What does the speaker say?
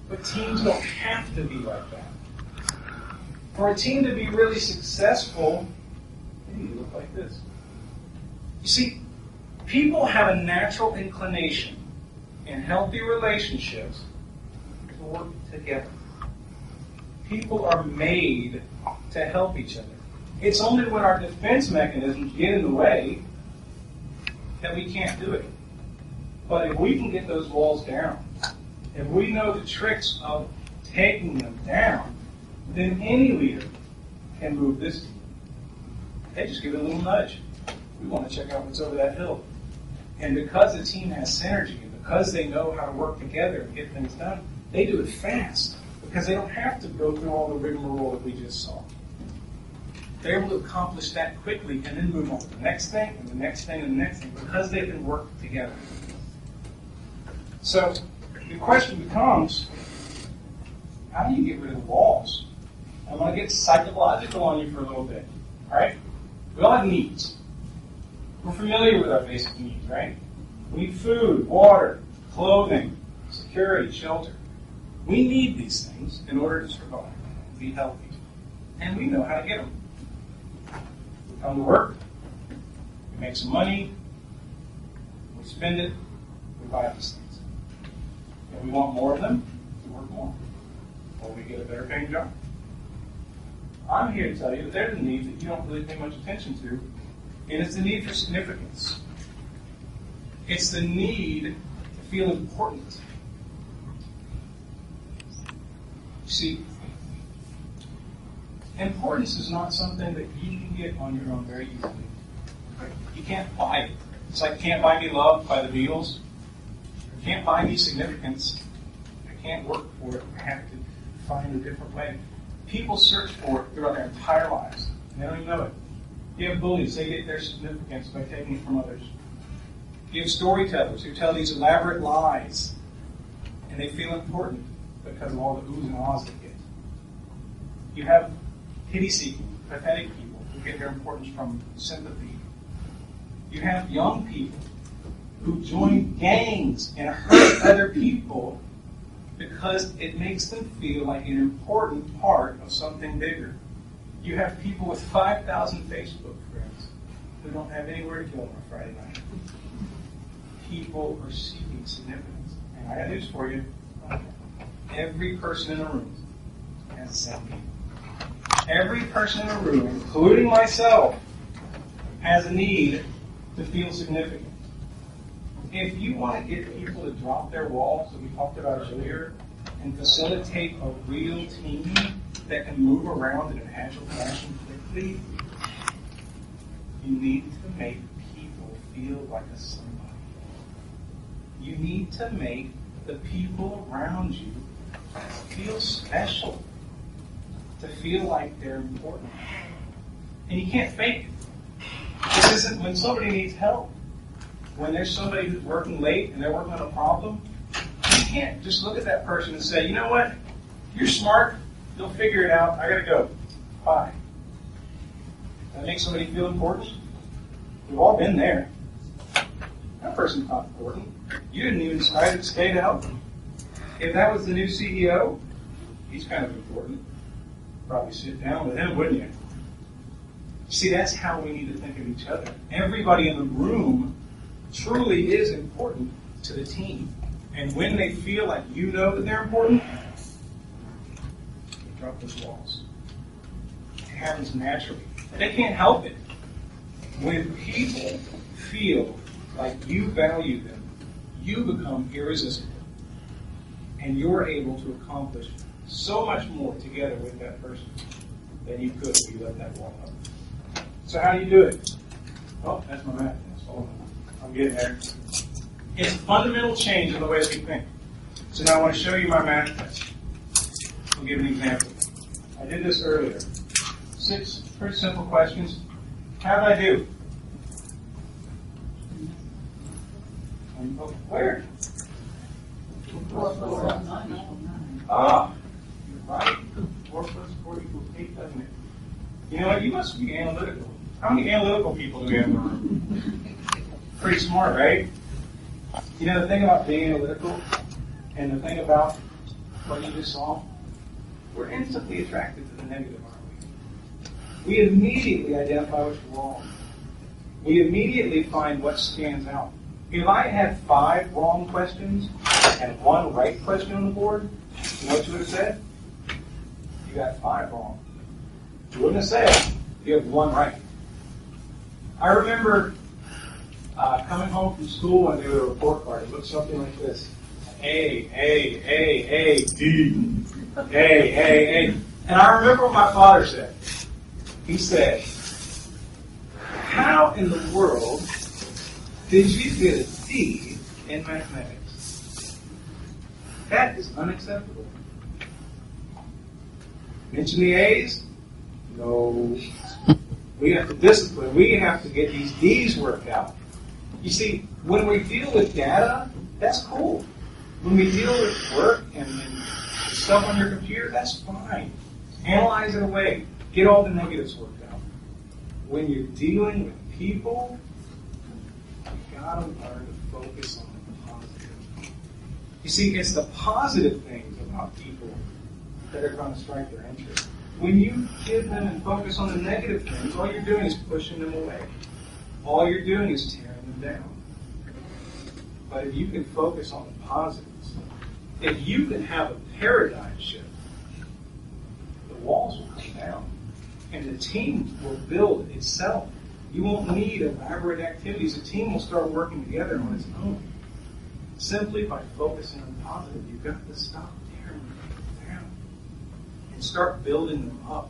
But teams don't have to be like that. For a team to be really successful, they need to look like this. You see, people have a natural inclination in healthy relationships to work together. People are made to help each other. It's only when our defense mechanisms get in the way that we can't do it. But if we can get those walls down, if we know the tricks of taking them down, then any leader can move this team. They just give it a little nudge. We want to check out what's over that hill. And because the team has synergy, and because they know how to work together and get things done, they do it fast. Because they don't have to go through all the rigmarole that we just saw. They're able to accomplish that quickly and then move on to the next thing, and the next thing, and the next thing, because they can work together. So the question becomes, how do you get rid of the walls? I'm going to get psychological on you for a little bit. All right? We all have needs. We're familiar with our basic needs, right? We need food, water, clothing, security, shelter. We need these things in order to survive and be healthy. And we know how to get them. We come to work, we make some money, we spend it, we buy these things. And we want more of them, we work more. Or we get a better paying job. I'm here to tell you that there's a need that you don't really pay much attention to, and it's the need for significance. It's the need to feel important. See, importance is not something that you can get on your own very easily. Right? You can't buy it. It's like Can't Buy Me Love by the Beatles. You can't buy me significance. I can't work for it. I have to find a different way. People search for it throughout their entire lives, and they don't even know it. You have bullies. They get their significance by taking it from others. You have storytellers who tell these elaborate lies, and they feel important because of all the oohs and ahs they get. You have pity-seeking, pathetic people who get their importance from sympathy. You have young people who join gangs and hurt other people because it makes them feel like an important part of something bigger. You have people with 5,000 Facebook friends who don't have anywhere to go on a Friday night. People are seeking significance. And I got news for you. Every person in a room has the same need. Every person in a room, including myself, has a need to feel significant. If you want to get people to drop their walls that we talked about earlier and facilitate a real team that can move around in an agile fashion quickly, you need to make people feel like a somebody. You need to make the people around you feel special, to feel like they're important. And you can't fake it. This isn't when somebody needs help. When there's somebody who's working late and they're working on a problem, you can't just look at that person and say, you know what, you're smart, you'll figure it out, I gotta go. Bye. That makes somebody feel important? We've all been there. That person's not important. You didn't even decide to stay to help them. If that was the new CEO, he's kind of important. Probably sit down with him, wouldn't you? See, that's how we need to think of each other. Everybody in the room truly is important to the team. And when they feel like you know that they're important, they drop those walls. It happens naturally. They can't help it. When people feel like you value them, you become irresistible. And you're able to accomplish so much more together with that person than you could if you let that wall up. So how do you do it? Oh, that's my math test. Hold on. I'm getting there. It's a fundamental change in the way that we think. So now I want to show you my math test. I'll give an example. I did this earlier. 6 pretty simple questions. How did I do? Where? Ah, you're right. 4 plus 4 equals 8, doesn't it? You know what? You must be analytical. How many analytical people do we have in the room? Pretty smart, right? You know, the thing about being analytical and the thing about what you just saw? We're instantly attracted to the negative, aren't we? We immediately identify what's wrong. We immediately find what stands out. If I had 5 wrong questions and 1 right question on the board, you know what you would have said? You got 5 wrong. You wouldn't have said you have 1 right. I remember coming home from school and they would a report card. It looked something like this. A, D, A. And I remember what my father said. He said, how in the world did you get a D in mathematics? That is unacceptable. Mention the A's? No. We have to discipline. We have to get these D's worked out. You see, when we deal with data, that's cool. When we deal with work and stuff on your computer, that's fine. Analyze it away. Get all the negatives worked out. When you're dealing with people, you've got to learn to focus on the positive. You see, it's the positive things about people that are going to strike their interest. When you give them and focus on the negative things, all you're doing is pushing them away. All you're doing is tearing them down. But if you can focus on the positives, if you can have a paradigm shift, the walls will come down. And the team will build itself. You won't need elaborate activities. The team will start working together on its own. Simply by focusing on the positive, you've got to stop tearing them down and start building them up.